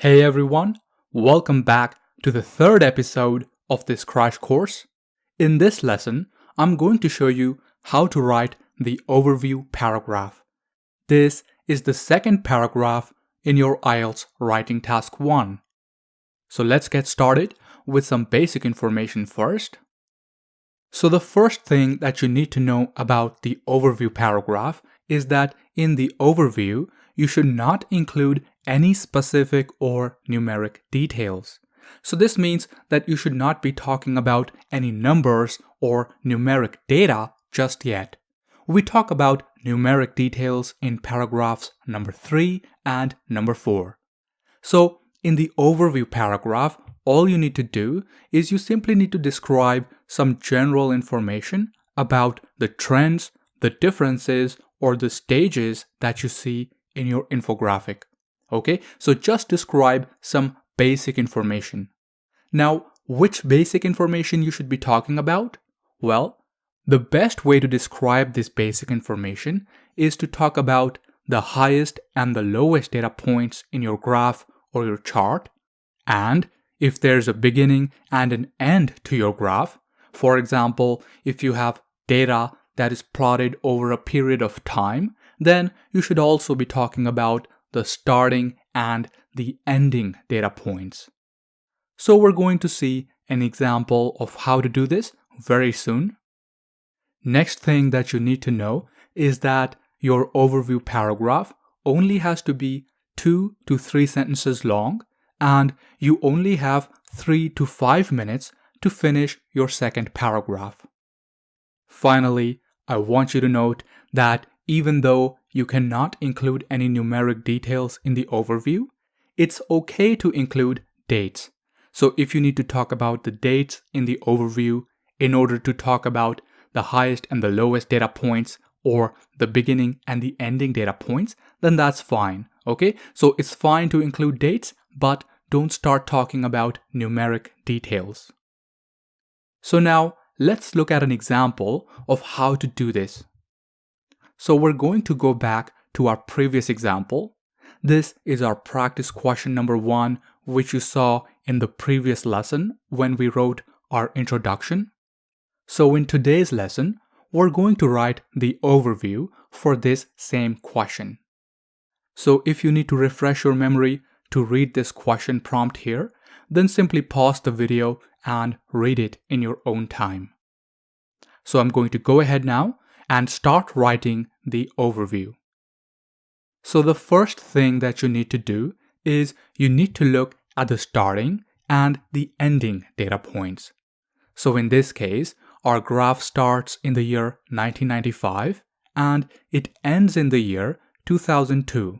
Hey everyone, welcome back to the third episode of this crash course. In this lesson, I'm going to show you how to write the overview paragraph. This is the second paragraph in your IELTS writing task 1. So let's get started with some basic information first. So the first thing that you need to know about the overview paragraph is that in the overview, you should not include any specific or numeric details. So this means that you should not be talking about any numbers or numeric data just yet. We talk about numeric details in paragraphs number 3 and number 4. So in the overview paragraph, all you need to do is you simply need to describe some general information about the trends, the differences, or the stages that you see in your infographic. Okay, so just describe some basic information. Now, which basic information you should be talking about? Well, the best way to describe this basic information is to talk about the highest and the lowest data points in your graph or your chart, and if there's a beginning and an end to your graph. For example, if you have data that is plotted over a period of time, then you should also be talking about the starting and the ending data points. So we're going to see an example of how to do this very soon. Next thing that you need to know is that your overview paragraph only has to be 2 to 3 sentences long, and you only have 3 to 5 minutes to finish your second paragraph. Finally, I want you to note that even though you cannot include any numeric details in the overview, it's okay to include dates. So if you need to talk about the dates in the overview in order to talk about the highest and the lowest data points or the beginning and the ending data points, then that's fine. Okay, so it's fine to include dates, but don't start talking about numeric details. So now let's look at an example of how to do this. So we're going to go back to our previous example. This is our practice question number 1, which you saw in the previous lesson when we wrote our introduction. So in today's lesson, we're going to write the overview for this same question. So if you need to refresh your memory to read this question prompt here, then simply pause the video and read it in your own time. So I'm going to go ahead now and start writing the overview. So the first thing that you need to do is you need to look at the starting and the ending data points. So in this case, our graph starts in the year 1995 and it ends in the year 2002.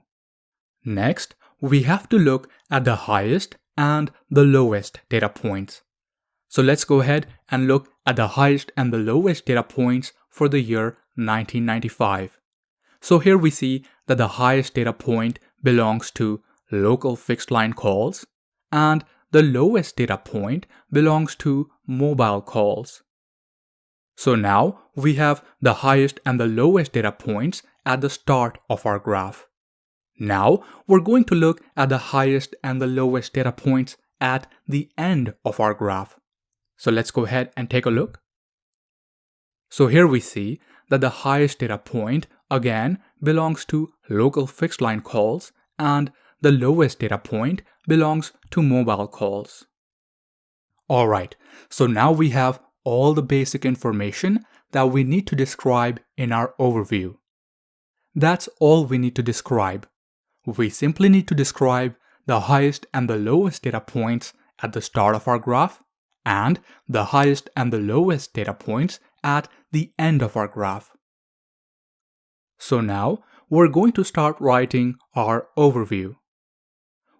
Next, we have to look at the highest and the lowest data points. So let's go ahead and look at the highest and the lowest data points for the year 1995. So here we see that the highest data point belongs to local fixed line calls and the lowest data point belongs to mobile calls. So now we have the highest and the lowest data points at the start of our graph. Now we're going to look at the highest and the lowest data points at the end of our graph. So let's go ahead and take a look. So here we see that the highest data point again belongs to local fixed line calls and the lowest data point belongs to mobile calls. Alright, so now we have all the basic information that we need to describe in our overview. That's all we need to describe. We simply need to describe the highest and the lowest data points at the start of our graph and the highest and the lowest data points at the end of our graph. So now we're going to start writing our overview.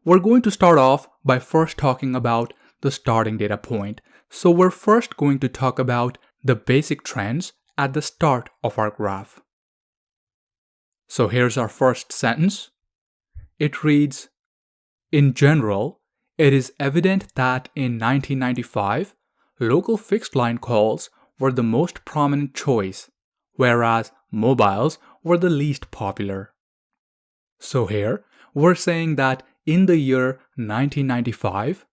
We're going to start off by first talking about the starting data point. So we're first going to talk about the basic trends at the start of our graph. So here's our first sentence. It reads, "In general, it is evident that in 1995, local fixed line calls were the most prominent choice, whereas mobiles were the least popular." So here, we're saying that in the year 1995,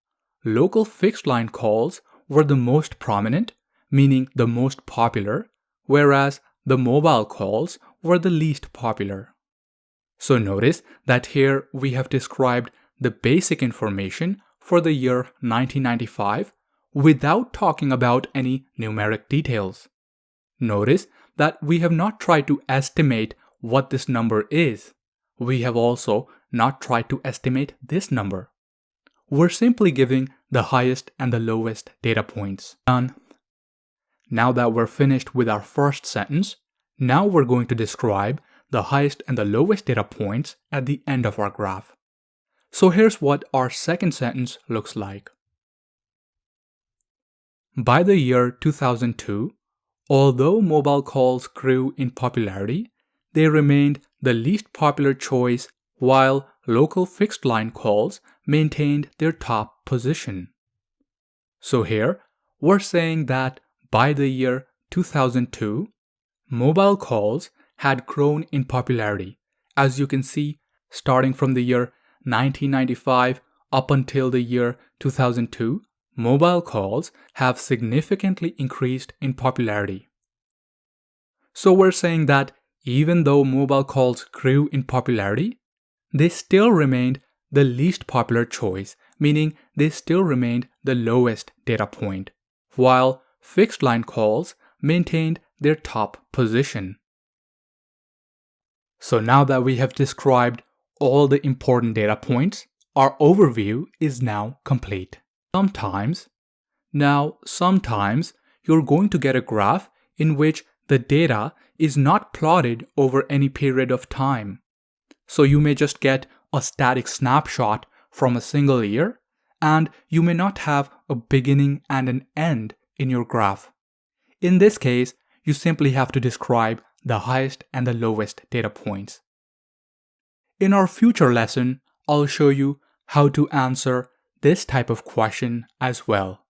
local fixed line calls were the most prominent, meaning the most popular, whereas the mobile calls were the least popular. So notice that here we have described the basic information for the year 1995 without talking about any numeric details. Notice that we have not tried to estimate what this number is. We have also not tried to estimate this number. We're simply giving the highest and the lowest data points. Done. Now that we're finished with our first sentence, now we're going to describe the highest and the lowest data points at the end of our graph. So here's what our second sentence looks like. By the year 2002, although mobile calls grew in popularity, they remained the least popular choice while local fixed line calls maintained their top position. So here, we're saying that by the year 2002, mobile calls had grown in popularity. As you can see, starting from the year 1995 up until the year 2002, mobile calls have significantly increased in popularity. So we're saying that even though mobile calls grew in popularity, they still remained the least popular choice, meaning they still remained the lowest data point, while fixed line calls maintained their top position. So now that we have described all the important data points, our overview is now complete. Sometimes you're going to get a graph in which the data is not plotted over any period of time. So you may just get a static snapshot from a single year, and you may not have a beginning and an end in your graph. In this case, you simply have to describe the highest and the lowest data points. In our future lesson, I'll show you how to answer this type of question as well.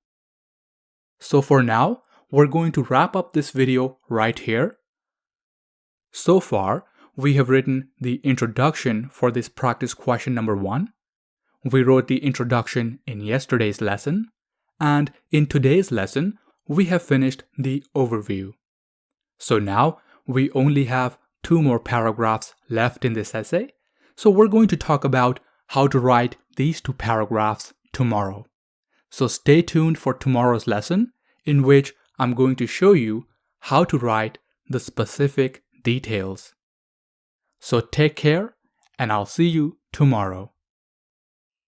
So for now, we're going to wrap up this video right here. So far, we have written the introduction for this practice question number 1. We wrote the introduction in yesterday's lesson, and in today's lesson, we have finished the overview. So now, we only have 2 more paragraphs left in this essay, so we're going to talk about how to write these 2 paragraphs tomorrow. So stay tuned for tomorrow's lesson, in which I'm going to show you how to write the specific details. So take care, and I'll see you tomorrow.